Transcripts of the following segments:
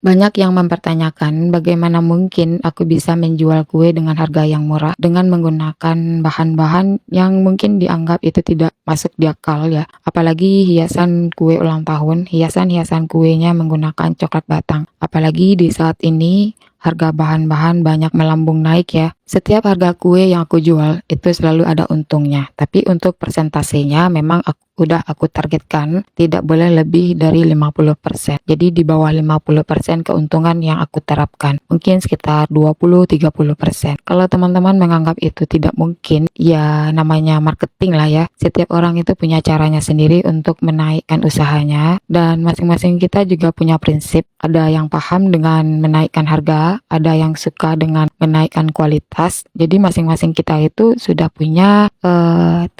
Banyak yang mempertanyakan bagaimana mungkin aku bisa menjual kue dengan harga yang murah dengan menggunakan bahan-bahan yang mungkin dianggap itu tidak masuk di akal ya. Apalagi hiasan kue ulang tahun, hiasan-hiasan kuenya menggunakan coklat batang. Apalagi di saat ini harga bahan-bahan banyak melambung naik ya. Setiap harga kue yang aku jual itu selalu ada untungnya. Tapi untuk persentasenya memang udah aku targetkan tidak boleh lebih dari 50%. Jadi di bawah 50% keuntungan yang aku terapkan. Mungkin sekitar 20-30%. Kalau teman-teman menganggap itu tidak mungkin, ya namanya marketing lah ya. Setiap orang itu punya caranya sendiri untuk menaikkan usahanya dan masing-masing kita juga punya prinsip. Ada yang paham dengan menaikkan harga, ada yang suka dengan menaikkan kualitas. Jadi masing-masing kita itu sudah punya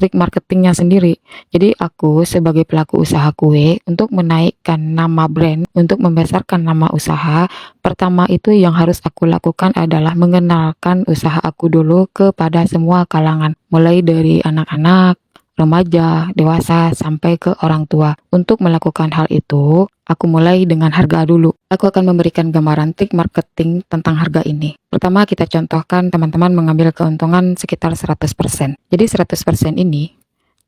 trik marketingnya sendiri. Jadi aku sebagai pelaku usaha kue untuk menaikkan nama brand, untuk membesarkan nama usaha, pertama itu yang harus aku lakukan adalah mengenalkan usaha aku dulu kepada semua kalangan, mulai dari anak-anak, remaja, dewasa, sampai ke orang tua. Untuk melakukan hal itu, aku mulai dengan harga dulu. Aku akan memberikan gambaran trik marketing tentang harga ini. Pertama, kita contohkan teman-teman mengambil keuntungan sekitar 100%. Jadi 100% ini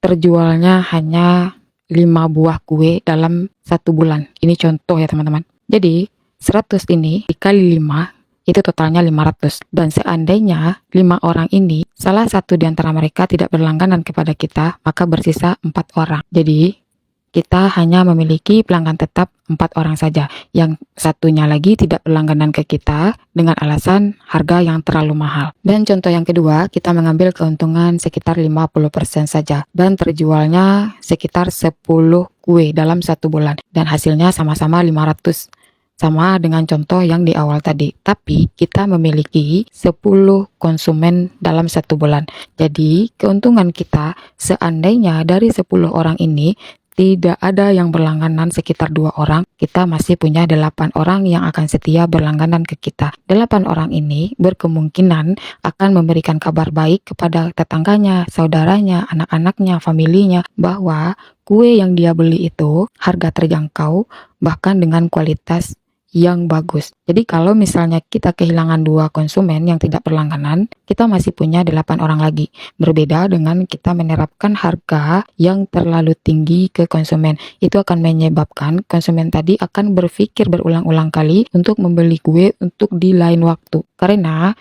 terjualnya hanya 5 buah kue dalam 1 bulan. Ini contoh ya teman-teman. Jadi 100 ini dikali 5 itu totalnya 500. Dan seandainya 5 orang ini salah satu di antara mereka tidak berlangganan kepada kita, maka bersisa 4 orang. Jadi kita hanya memiliki pelanggan tetap 4 orang saja. Yang satunya lagi tidak berlangganan ke kita dengan alasan harga yang terlalu mahal. Dan contoh yang kedua, kita mengambil keuntungan sekitar 50% saja dan terjualnya sekitar 10 kue dalam 1 bulan dan hasilnya sama-sama 500. Sama dengan contoh yang di awal tadi, tapi kita memiliki 10 konsumen dalam 1 bulan. Jadi keuntungan kita seandainya dari 10 orang ini tidak ada yang berlangganan sekitar 2 orang, kita masih punya 8 orang yang akan setia berlangganan ke kita. 8 orang ini berkemungkinan akan memberikan kabar baik kepada tetangganya, saudaranya, anak-anaknya, familinya, bahwa kue yang dia beli itu harga terjangkau, bahkan dengan kualitas yang bagus. Jadi kalau misalnya kita kehilangan 2 konsumen yang tidak berlangganan, kita masih punya 8 orang lagi. Berbeda dengan kita menerapkan harga yang terlalu tinggi ke konsumen. Itu akan menyebabkan konsumen tadi akan berpikir berulang-ulang kali untuk membeli kue untuk di lain waktu. Karena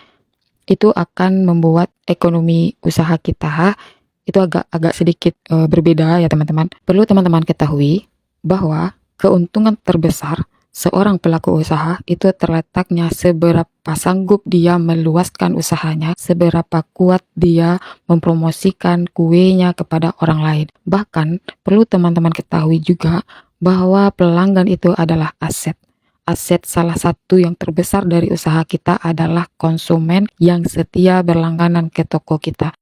itu akan membuat ekonomi usaha kita itu agak sedikit berbeda ya teman-teman. Perlu teman-teman ketahui bahwa keuntungan terbesar seorang pelaku usaha itu terletaknya seberapa sanggup dia meluaskan usahanya, seberapa kuat dia mempromosikan kuenya kepada orang lain. Bahkan perlu teman-teman ketahui juga bahwa pelanggan itu adalah aset. Aset salah satu yang terbesar dari usaha kita adalah konsumen yang setia berlangganan ke toko kita.